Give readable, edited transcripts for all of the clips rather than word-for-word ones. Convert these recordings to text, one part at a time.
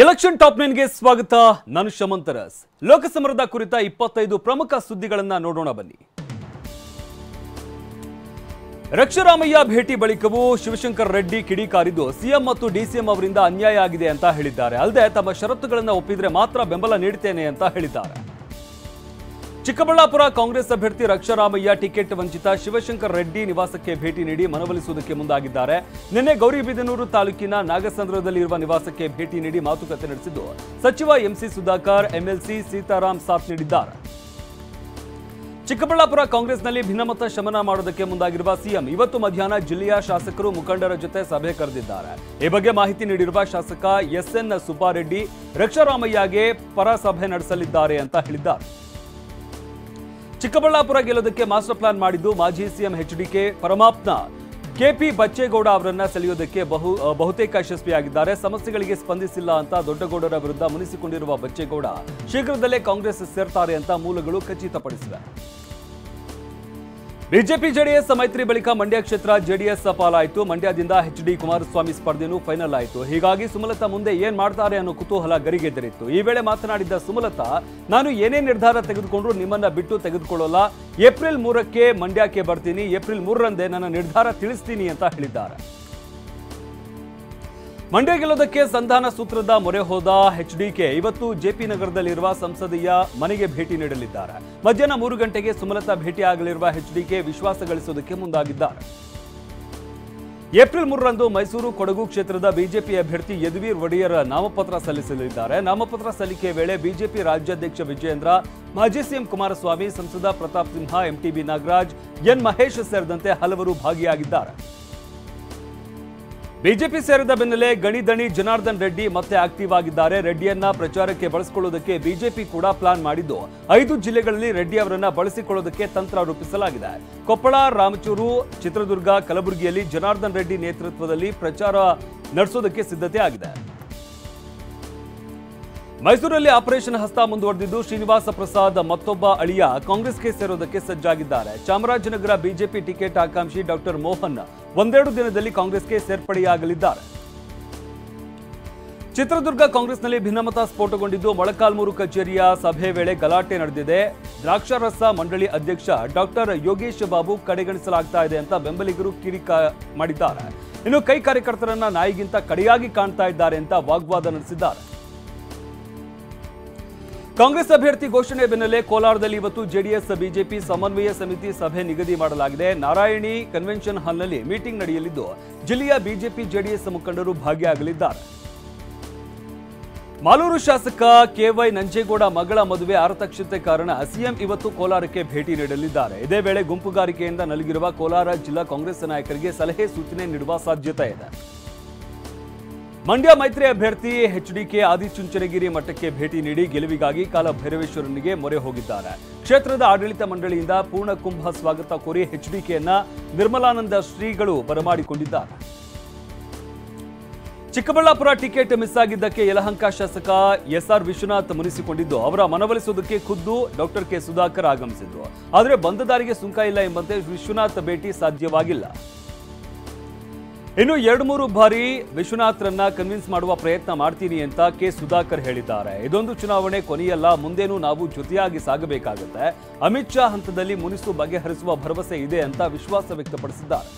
Election top 9 ಗೆ ಸ್ವಾಗತ. ನಾನು ಶಮಂತರಸ್. ಲೋಕಸಮರದ ಕುರಿತ 25 ಪ್ರಮುಖ ಸುದ್ದಿಗಳನ್ನು ನೋಡೋಣ ಬನ್ನಿ. ರಕ್ಷರಾಮಯ್ಯ ಭೇಟಿ ಬಳಿಕವೂ ಶಿವಶಂಕರ್ ರೆಡ್ಡಿ ಕಿಡಿಕಾರಿದ್ದು ಸಿಎಂ ಮತ್ತು ಡಿಸಿಎಂ ಅವರಿಂದ ಅನ್ಯಾಯ ಆಗಿದೆ ಅಂತ ಹೇಳಿದ್ದಾರೆ. ಅಲ್ಲದೆ ತಮ್ಮ ಷರತ್ತುಗಳನ್ನು ಒಪ್ಪಿದ್ರೆ ಮಾತ್ರ ಬೆಂಬಲ ನೀಡುತ್ತೇನೆ ಅಂತ ಹೇಳಿದ್ದಾರೆ. ಚಿಕ್ಕಬಳ್ಳಾಪುರ ಕಾಂಗ್ರೆಸ್ ಅಭ್ಯರ್ಥಿ ರಕ್ಷರಾಮಯ್ಯ ಟಿಕೆಟ್ ವಂಚಿತ ಶಿವಶಂಕರ್ ರೆಡ್ಡಿ ನಿವಾಸಕ್ಕೆ ಭೇಟಿ ನೀಡಿ ಮನವೊಲಿಸುವುದಕ್ಕೆ ಮುಂದಾಗಿದ್ದಾರೆ. ನಿನ್ನೆ ಗೌರಿಬಿದನೂರು ತಾಲೂಕಿನ ನಾಗಸಂದ್ರದಲ್ಲಿರುವ ನಿವಾಸಕ್ಕೆ ಭೇಟಿ ನೀಡಿ ಮಾತುಕತೆ ನಡೆಸಿದ್ದು ಸಚಿವ ಎಂಸಿ ಸುಧಾಕರ್, ಎಂಎಲ್ಸಿ ಸೀತಾರಾಮ್ ಸಾಥ್ ನೀಡಿದ್ದಾರೆ. ಚಿಕ್ಕಬಳ್ಳಾಪುರ ಕಾಂಗ್ರೆಸ್ನಲ್ಲಿ ಭಿನ್ನಮತ ಶಮನ ಮಾಡೋದಕ್ಕೆ ಮುಂದಾಗಿರುವ ಸಿಎಂ ಇವತ್ತು ಮಧ್ಯಾಹ್ನ ಜಿಲ್ಲೆಯ ಶಾಸಕರು ಮುಖಂಡರ ಜೊತೆ ಸಭೆ ಕರೆದಿದ್ದಾರೆ. ಈ ಬಗ್ಗೆ ಮಾಹಿತಿ ನೀಡಿರುವ ಶಾಸಕ ಎಸ್ಎನ್ ಸುಬ್ಬಾರೆಡ್ಡಿ ರಕ್ಷರಾಮಯ್ಯಗೆ ಪರ ಸಭೆ ನಡೆಸಲಿದ್ದಾರೆ ಅಂತ ಹೇಳಿದ್ದಾರೆ. ಚಿಕ್ಕಬಳ್ಳಾಪುರ ಗೆಲ್ಲೋದಕ್ಕೆ ಮಾಸ್ಟರ್ ಪ್ಲಾನ್ ಮಾಡಿದ್ದು ಮಾಜಿ ಸಿಎಂ ಎಚ್ಡಿಕೆ ಪರಮಾಪ್ತ ಕೆಪಿ ಬಚ್ಚೇಗೌಡ ಅವರನ್ನ ಸೆಳೆಯೋದಕ್ಕೆ ಬಹುತೇಕ ಯಶಸ್ವಿಯಾಗಿದ್ದಾರೆ. ಸಮಸ್ಯೆಗಳಿಗೆ ಸ್ಪಂದಿಸಿಲ್ಲ ಅಂತ ದೊಡ್ಡಗೌಡರ ವಿರುದ್ಧ ಮುನಿಸಿಕೊಂಡಿರುವ ಬಚ್ಚೇಗೌಡ ಶೀಘ್ರದಲ್ಲೇ ಕಾಂಗ್ರೆಸ್ ಸೇರ್ತಾರೆ ಅಂತ ಮೂಲಗಳು ಖಚಿತಪಡಿಸಿವೆ. ಬಿಜೆಪಿ ಜೆಡಿಎಸ್ ಮೈತ್ರಿ ಬಳಿಕ ಮಂಡ್ಯ ಕ್ಷೇತ್ರ ಜೆಡಿಎಸ್ ಪಾಲಾಯಿತು. ಮಂಡ್ಯದಿಂದ ಎಚ್ಡಿ ಕುಮಾರಸ್ವಾಮಿ ಸ್ಪರ್ಧೆನೂ ಫೈನಲ್ ಆಯಿತು. ಹೀಗಾಗಿ ಸುಮಲತಾ ಮುಂದೆ ಏನ್ ಮಾಡ್ತಾರೆ ಅನ್ನೋ ಕುತೂಹಲ ಗರಿಗೆದರಿತ್ತು. ಈ ವೇಳೆ ಮಾತನಾಡಿದ್ದ ಸುಮಲತಾ, ನಾನು ಏನೇ ನಿರ್ಧಾರ ತೆಗೆದುಕೊಂಡ್ರು ನಿಮ್ಮನ್ನ ಬಿಟ್ಟು ತೆಗೆದುಕೊಳ್ಳೋಲ್ಲ. ಏಪ್ರಿಲ್ 3ಕ್ಕೆ ಮಂಡ್ಯಕ್ಕೆ ಬರ್ತೀನಿ. ಏಪ್ರಿಲ್ 3ರಂದೇ ನನ್ನ ನಿರ್ಧಾರ ತಿಳಿಸ್ತೀನಿ ಅಂತ ಹೇಳಿದ್ದಾರೆ. ಮಂಡ್ಯ ಗೆಲ್ಲೋದಕ್ಕೆ ಸಂಧಾನ ಸೂತ್ರದ ಮೊರೆ ಹೋದ ಎಚ್ಡಿಕೆ ಇವತ್ತು ಜೆಪಿ ನಗರದಲ್ಲಿರುವ ಸಂಸದೀಯ ಮನೆಗೆ ಭೇಟಿ ನೀಡಲಿದ್ದಾರೆ. ಮಧ್ಯಾಹ್ನ 3 ಗಂಟೆಗೆ ಸುಮಲತಾ ಭೇಟಿಯಾಗಲಿರುವ ಎಚ್ಡಿಕೆ ವಿಶ್ವಾಸ ಗಳಿಸೋದಕ್ಕೆ ಮುಂದಾಗಿದ್ದಾರೆ. ಏಪ್ರಿಲ್ 3ರಂದು ಮೈಸೂರು ಕೊಡಗು ಕ್ಷೇತ್ರದ ಬಿಜೆಪಿ ಅಭ್ಯರ್ಥಿ ಯದುವೀರ್ ಒಡೆಯರ್ ನಾಮಪತ್ರ ಸಲ್ಲಿಸಲಿದ್ದಾರೆ. ನಾಮಪತ್ರ ಸಲ್ಲಿಕೆ ವೇಳೆ ಬಿಜೆಪಿ ರಾಜ್ಯಾಧ್ಯಕ್ಷ ವಿಜಯೇಂದ್ರ, ಮಾಜಿ ಸಿಎಂ ಕುಮಾರಸ್ವಾಮಿ, ಸಂಸದ ಪ್ರತಾಪ್ ಸಿಂಹ, ಎಂಟಿಬಿ ನಾಗರಾಜ್, ಎನ್ ಮಹೇಶ್ ಸೇರಿದಂತೆ ಹಲವರು ಭಾಗಿಯಾಗಿದ್ದಾರೆ. ಬಿಜೆಪಿ ಸೇರಿದ ಬೆನ್ನಲ್ಲೇ ಗಣಿದಣಿ ಜನಾರ್ದನ್ ರೆಡ್ಡಿ ಮತ್ತೆ ಆಕ್ಟಿವ್ ಆಗಿದ್ದಾರೆ. ರೆಡ್ಡಿಯನ್ನ ಪ್ರಚಾರಕ್ಕೆ ಬಳಸಿಕೊಳ್ಳುವುದಕ್ಕೆ ಬಿಜೆಪಿ ಕೂಡ ಪ್ಲಾನ್ ಮಾಡಿದ್ದು 5 ಜಿಲ್ಲೆಗಳಲ್ಲಿ ರೆಡ್ಡಿ ಅವರನ್ನ ಬಳಸಿಕೊಳ್ಳುವುದಕ್ಕೆ ತಂತ್ರ ರೂಪಿಸಲಾಗಿದೆ. ಕೊಪ್ಪಳ, ರಾಮಚೂರು, ಚಿತ್ರದುರ್ಗ, ಕಲಬುರಗಿಯಲ್ಲಿ ಜನಾರ್ದನ್ ರೆಡ್ಡಿ ನೇತೃತ್ವದಲ್ಲಿ ಪ್ರಚಾರ ನಡೆಸೋದಕ್ಕೆ ಸಿದ್ಧತೆ ಆಗಿದೆ. ಮೈಸೂರಲ್ಲಿ ಆಪರೇಷನ್ ಹಸ್ತ ಮುಂದುವರೆದಿದ್ದು ಶ್ರೀನಿವಾಸ ಪ್ರಸಾದ್ ಮತ್ತೊಬ್ಬ ಅಳಿಯ ಕಾಂಗ್ರೆಸ್ಗೆ ಸೇರೋದಕ್ಕೆ ಸಜ್ಜಾಗಿದ್ದಾರೆ. ಚಾಮರಾಜನಗರ ಬಿಜೆಪಿ ಟಿಕೆಟ್ ಆಕಾಂಕ್ಷಿ ಡಾಕ್ಟರ್ ಮೋಹನ್ ಒಂದೆರಡು ದಿನದಲ್ಲಿ ಕಾಂಗ್ರೆಸ್ಗೆ ಸೇರ್ಪಡೆಯಾಗಲಿದ್ದಾರೆ. ಚಿತ್ರದುರ್ಗ ಕಾಂಗ್ರೆಸ್ನಲ್ಲಿ ಭಿನ್ನಮತ ಸ್ಫೋಟಗೊಂಡಿದ್ದು ಮೊಳಕಾಲ್ಮೂರು ಕಚೇರಿಯ ಸಭೆ ವೇಳೆ ಗಲಾಟೆ ನಡೆದಿದೆ. ದ್ರಾಕ್ಷಾರಸ ಮಂಡಳಿ ಅಧ್ಯಕ್ಷ ಡಾಕ್ಟರ್ ಯೋಗೇಶ್ ಬಾಬು ಕಡೆಗಣಿಸಲಾಗ್ತಾ ಇದೆ ಅಂತ ಬೆಂಬಲಿಗರು ಕಿಡಿಕ ಮಾಡಿದ್ದಾರೆ. ಇನ್ನು ಕೈ ಕಾರ್ಯಕರ್ತರನ್ನ ನಾಯಿಗಿಂತ ಕಡೆಯಾಗಿ ಕಾಣ್ತಾ ಇದ್ದಾರೆ ಅಂತ ವಾಗ್ವಾದ ನಡೆಸಿದ್ದಾರೆ. ಕಾಂಗ್ರೆಸ್ ಅಭ್ಯರ್ಥಿ ಘೋಷಣೆ ಬೆನ್ನಲ್ಲೇ ಕೋಲಾರದಲ್ಲಿ ಇವತ್ತು ಜೆಡಿಎಸ್ ಬಿಜೆಪಿ ಸಮನ್ವಯ ಸಮಿತಿ ಸಭೆ ನಿಗದಿ ಮಾಡಲಾಗಿದೆ. ನಾರಾಯಣಿ ಕನ್ವೆನ್ಷನ್ ಹಾಲ್ನಲ್ಲಿ ಮೀಟಿಂಗ್ ನಡೆಯಲಿದ್ದು ಜಿಲ್ಲೆಯ ಬಿಜೆಪಿ ಜೆಡಿಎಸ್ ಮುಖಂಡರು ಭಾಗಿಯಾಗಲಿದ್ದಾರೆ. ಮಾಲೂರು ಶಾಸಕ ಕೆವೈ ನಂಜೇಗೌಡ ಮಗಳ ಮದುವೆ ಆರತಕ್ಷತೆ ಕಾರಣ ಸಿಎಂ ಇವತ್ತು ಕೋಲಾರಕ್ಕೆ ಭೇಟಿ ನೀಡಲಿದ್ದಾರೆ. ಇದೇ ವೇಳೆ ಗುಂಪುಗಾರಿಕೆಯಿಂದ ನಲುಗಿರುವ ಕೋಲಾರ ಜಿಲ್ಲಾ ಕಾಂಗ್ರೆಸ್ ನಾಯಕರಿಗೆ ಸಲಹೆ ಸೂಚನೆ ನೀಡುವ ಸಾಧ್ಯತೆ ಇದೆ. ಮಂಡ್ಯ ಮೈತ್ರಿ ಅಭ್ಯರ್ಥಿ ಎಚ್ಡಿಕೆ ಆದಿಚುಂಚನಗಿರಿ ಮಠಕ್ಕೆ ಭೇಟಿ ನೀಡಿ ಗೆಲುವಿಗಾಗಿ ಕಾಲಭೈರವೇಶ್ವರನಿಗೆ ಮೊರೆ ಹೋಗಿದ್ದಾರೆ. ಕ್ಷೇತ್ರದ ಆಡಳಿತ ಮಂಡಳಿಯಿಂದ ಪೂರ್ಣ ಕುಂಭ ಸ್ವಾಗತ ಕೋರಿ ಎಚ್ಡಿಕೆಯನ್ನ ನಿರ್ಮಲಾನಂದ ಶ್ರೀಗಳು ಬರಮಾಡಿಕೊಂಡಿದ್ದಾರೆ. ಚಿಕ್ಕಬಳ್ಳಾಪುರ ಟಿಕೆಟ್ ಮಿಸ್ ಆಗಿದ್ದಕ್ಕೆ ಯಲಹಂಕ ಶಾಸಕ ಎಸ್ಆರ್ ವಿಶ್ವನಾಥ್ ಮುನಿಸಿಕೊಂಡಿದ್ದು ಅವರ ಮನವೊಲಿಸುವುದಕ್ಕೆ ಖುದ್ದು ಡಾಕ್ಟರ್ ಕೆ ಸುಧಾಕರ್ ಆಗಮಿಸಿದ್ರು. ಆದರೆ ಬಂದ ದಾರಿಗೆ ಸುಂಕ ಇಲ್ಲ ಎಂಬಂತೆ ವಿಶ್ವನಾಥ್ ಭೇಟಿ ಸಾಧ್ಯವಾಗಿಲ್ಲ. ಇನ್ನು 2-3 ಬಾರಿ ವಿಶ್ವನಾಥ್ರನ್ನ ಕನ್ವಿನ್ಸ್ ಮಾಡುವ ಪ್ರಯತ್ನ ಮಾಡ್ತೀನಿ ಅಂತ ಕೆ ಸುಧಾಕರ್ ಹೇಳಿದ್ದಾರೆ. ಇದೊಂದು ಚುನಾವಣೆ ಕೊನೆಯಲ್ಲ, ಮುಂದೇನೂ ನಾವು ಜೊತೆಯಾಗಿ ಸಾಗಬೇಕಾಗುತ್ತೆ. ಅಮಿತ್ ಶಾ ಹಂತದಲ್ಲಿ ಮುನಿಸು ಬಗೆಹರಿಸುವ ಭರವಸೆ ಇದೆ ಅಂತ ವಿಶ್ವಾಸ ವ್ಯಕ್ತಪಡಿಸಿದ್ದಾರೆ.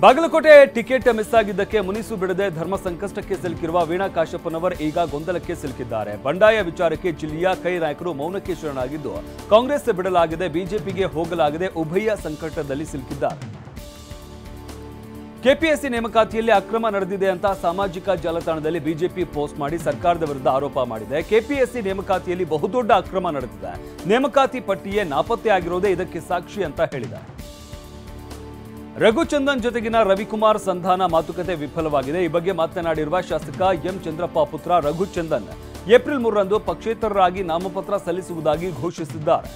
ಬಾಗಲಕೋಟೆ ಟಿಕೆಟ್ ಮಿಸ್ ಆಗಿದ್ದಕ್ಕೆ ಮುನಿಸು ಬಿಡದೆ ಧರ್ಮ ಸಂಕಷ್ಟಕ್ಕೆ ಸಿಲುಕಿರುವ ವೀಣಾ ಕಾಶಪ್ಪನವರ್ ಈಗ ಗೊಂದಲಕ್ಕೆ ಸಿಲುಕಿದ್ದಾರೆ. ಬಂಡಾಯ ವಿಚಾರಕ್ಕೆ ಜಿಲ್ಲೆಯ ಕೈ ನಾಯಕರು ಮೌನಕ್ಕೆ ಶರಣಾಗಿದ್ದು ಕಾಂಗ್ರೆಸ್ ಬಿಡಲಾಗದೆ ಬಿಜೆಪಿಗೆ ಹೋಗಲಾಗದೆ ಉಭಯ ಸಂಕಟದಲ್ಲಿ ಸಿಲುಕಿದ್ದಾರೆ. ಕೆಪಿಎಸ್ಸಿ ನೇಮಕಾತಿಯಲ್ಲಿ ಅಕ್ರಮ ನಡೆದಿದೆ ಅಂತ ಸಾಮಾಜಿಕ ಜಾಲತಾಣದಲ್ಲಿ ಬಿಜೆಪಿ ಪೋಸ್ಟ್ ಮಾಡಿ ಸರ್ಕಾರದ ವಿರುದ್ಧ ಆರೋಪ ಮಾಡಿದೆ. ಕೆಪಿಎಸ್ಸಿ ನೇಮಕಾತಿಯಲ್ಲಿ ಬಹುದೊಡ್ಡ ಅಕ್ರಮ ನಡೆದಿದೆ. ನೇಮಕಾತಿ ಪಟ್ಟಿಯೇ ನಾಪತ್ತೆ ಆಗಿರೋದೇ ಇದಕ್ಕೆ ಸಾಕ್ಷಿ ಅಂತ ಹೇಳಿದೆ. ರಘುಚಂದನ್ ಜೊತೆಗಿನ ರವಿಕುಮಾರ್ ಸಂಧಾನ ಮಾತುಕತೆ ವಿಫಲವಾಗಿದೆ. ಈ ಬಗ್ಗೆ ಮಾತನಾಡಿರುವ ಶಾಸಕ ಎಂ ಚಂದ್ರಪ್ಪ ಪುತ್ರ ರಘುಚಂದನ್ ಏಪ್ರಿಲ್ 3ರಂದು ಪಕ್ಷೇತರರಾಗಿ ನಾಮಪತ್ರ ಸಲ್ಲಿಸುವುದಾಗಿ ಘೋಷಿಸಿದ್ದಾರೆ.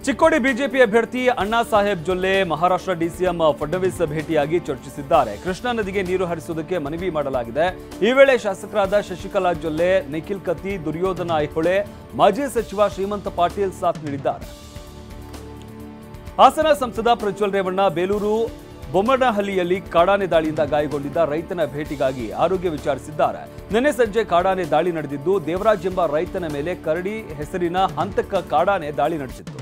ಚಿಕ್ಕೋಡಿ ಬಿಜೆಪಿ ಅಭ್ಯರ್ಥಿ ಅಣ್ಣಾ ಸಾಹೇಬ್ ಜೊಲ್ಲೆ ಮಹಾರಾಷ್ಟ್ರ ಡಿಸಿಎಂ ಫಡ್ನವೀಸ್ ಭೇಟಿಯಾಗಿ ಚರ್ಚಿಸಿದ್ದಾರೆ. ಕೃಷ್ಣಾ ನದಿಗೆ ನೀರು ಹರಿಸುವುದಕ್ಕೆ ಮನವಿ ಮಾಡಲಾಗಿದೆ. ಈ ವೇಳೆ ಶಾಸಕರಾದ ಶಶಿಕಲಾ ಜೊಲ್ಲೆ, ನಿಖಿಲ್ ಕತ್ತಿ, ದುರ್ಯೋಧನ ಐಹೊಳೆ, ಮಾಜಿ ಸಚಿವ ಶ್ರೀಮಂತ ಪಾಟೀಲ್ ಸಾಥ್ ನೀಡಿದ್ದಾರೆ. ಹಾಸನ ಸಂಸದ ಪ್ರಜ್ವಲ್ ರೇವಣ್ಣ ಬೇಲೂರು ಬೊಮ್ಮನಹಳ್ಳಿಯಲ್ಲಿ ಕಾಡಾನೆ ದಾಳಿಯಿಂದ ಗಾಯಗೊಂಡಿದ್ದ ರೈತನ ಭೇಟಿಗಾಗಿ ಆರೋಗ್ಯ ವಿಚಾರಿಸಿದ್ದಾರೆ. ನಿನ್ನೆ ಸಂಜೆ ಕಾಡಾನೆ ದಾಳಿ ನಡೆದಿದ್ದು, ದೇವರಾಜ್ ಎಂಬ ರೈತನ ಮೇಲೆ ಕರಡಿ ಹೆಸರಿನ ಹಂತಕ ಕಾಡಾನೆ ದಾಳಿ ನಡೆಸಿತ್ತು.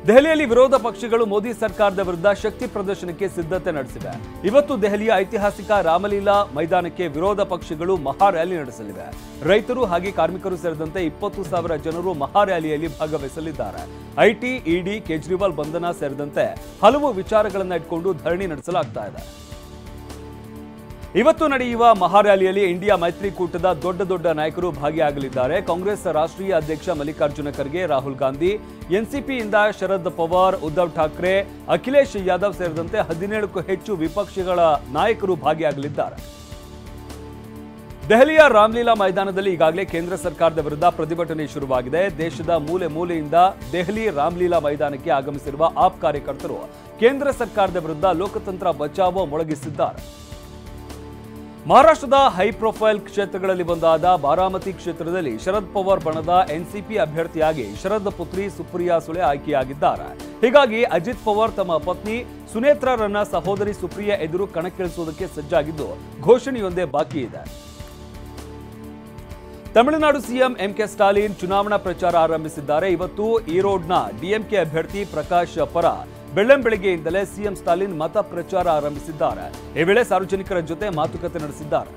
ದೆಹಲಿಯಲ್ಲಿ ವಿರೋಧ ಪಕ್ಷಗಳು ಮೋದಿ ಸರ್ಕಾರದ ವಿರುದ್ಧ ಶಕ್ತಿ ಪ್ರದರ್ಶನಕ್ಕೆ ಸಿದ್ಧತೆ ನಡೆಸಿವೆ. ಇವತ್ತು ದೆಹಲಿಯ ಐತಿಹಾಸಿಕ ರಾಮಲೀಲಾ ಮೈದಾನಕ್ಕೆ ವಿರೋಧ ಪಕ್ಷಗಳು ಮಹಾ ರ್ಯಾಲಿ ನಡೆಸಲಿವೆ. ರೈತರು ಹಾಗೆ ಕಾರ್ಮಿಕರು ಸೇರಿದಂತೆ 20,000 ಜನರು ಮಹಾ ರ್ಯಾಲಿಯಲ್ಲಿ ಭಾಗವಹಿಸಲಿದ್ದಾರೆ. ಐಟಿ, ಇಡಿ, ಕೇಜ್ರಿವಾಲ್ ಬಂಧನ ಸೇರಿದಂತೆ ಹಲವು ವಿಚಾರಗಳನ್ನು ಇಟ್ಕೊಂಡು ಧರಣಿ ನಡೆಸಲಾಗ್ತಾ ಇದೆ. ಇವತ್ತು ನಡೆಯುವ ಮಹಾರ್ಯಾಲಿಯಲ್ಲಿ ಇಂಡಿಯಾ ಮೈತ್ರಿಕೂಟದ ದೊಡ್ಡ ನಾಯಕರು ಭಾಗಿಯಾಗಲಿದ್ದಾರೆ. ಕಾಂಗ್ರೆಸ್ ರಾಷ್ಟ್ರೀಯ ಅಧ್ಯಕ್ಷ ಮಲ್ಲಿಕಾರ್ಜುನ ಖರ್ಗೆ, ರಾಹುಲ್ ಗಾಂಧಿ, ಎನ್ಸಿಪಿಯಿಂದ ಶರದ್ ಪವಾರ್, ಉದ್ಧವ್ ಠಾಕ್ರೆ, ಅಖಿಲೇಶ್ ಯಾದವ್ ಸೇರಿದಂತೆ 17ಕ್ಕೂ ಹೆಚ್ಚು ವಿಪಕ್ಷಗಳ ನಾಯಕರು ಭಾಗಿಯಾಗಲಿದ್ದಾರೆ. ದೆಹಲಿಯ ರಾಮಲೀಲಾ ಮೈದಾನದಲ್ಲಿ ಈಗಾಗಲೇ ಕೇಂದ್ರ ಸರ್ಕಾರದ ವಿರುದ್ಧ ಪ್ರತಿಭಟನೆ ಶುರುವಾಗಿದೆ. ದೇಶದ ಮೂಲೆ ಮೂಲೆಯಿಂದ ದೆಹಲಿ ರಾಮಲೀಲಾ ಮೈದಾನಕ್ಕೆ ಆಗಮಿಸಿರುವ ಆಪ್ ಕಾರ್ಯಕರ್ತರು ಕೇಂದ್ರ ಸರ್ಕಾರದ ವಿರುದ್ಧ ಲೋಕತಂತ್ರ ಬಚಾವೋ ಮೊಳಗಿಸಿದ್ದಾರೆ. ಮಹಾರಾಷ್ಟ್ರದ ಹೈ ಪ್ರೊಫೈಲ್ ಕ್ಷೇತ್ರಗಳಲ್ಲಿ ಒಂದಾದ ಬಾರಾಮತಿ ಕ್ಷೇತ್ರದಲ್ಲಿ ಶರದ್ ಪವಾರ್ ಬಣದ ಎನ್ಸಿಪಿ ಅಭ್ಯರ್ಥಿಯಾಗಿ ಶರದ್ ಪುತ್ರಿ ಸುಪ್ರಿಯಾ ಸುಳೆ ಆಯ್ಕೆಯಾಗಿದ್ದಾರೆ. ಹೀಗಾಗಿ ಅಜಿತ್ ಪವಾರ್ ತಮ್ಮ ಪತ್ನಿ ಸುನೇತ್ರಾರನ್ನ ಸಹೋದರಿ ಸುಪ್ರಿಯಾ ಎದುರು ಕಣಕ್ಕಿಳಿಸುವುದಕ್ಕೆ ಸಜ್ಜಾಗಿದ್ದು, ಘೋಷಣೆಯೊಂದೇ ಬಾಕಿ ಇದೆ. ತಮಿಳುನಾಡು ಸಿಎಂ ಎಂಕೆ ಸ್ಟಾಲಿನ್ ಚುನಾವಣಾ ಪ್ರಚಾರ ಆರಂಭಿಸಿದ್ದಾರೆ. ಇವತ್ತು ಈರೋಡ್ನ ಡಿಎಂಕೆ ಅಭ್ಯರ್ಥಿ ಪ್ರಕಾಶ್ ಪರ ಬೆಳ್ಳಂಬೆಳಗ್ಗೆಯಿಂದಲೇ ಸಿಎಂ ಸ್ಟಾಲಿನ್ ಮತ ಪ್ರಚಾರ ಆರಂಭಿಸಿದ್ದಾರೆ. ಈ ವೇಳೆ ಸಾರ್ವಜನಿಕರ ಜೊತೆ ಮಾತುಕತೆ ನಡೆಸಿದ್ದಾರೆ.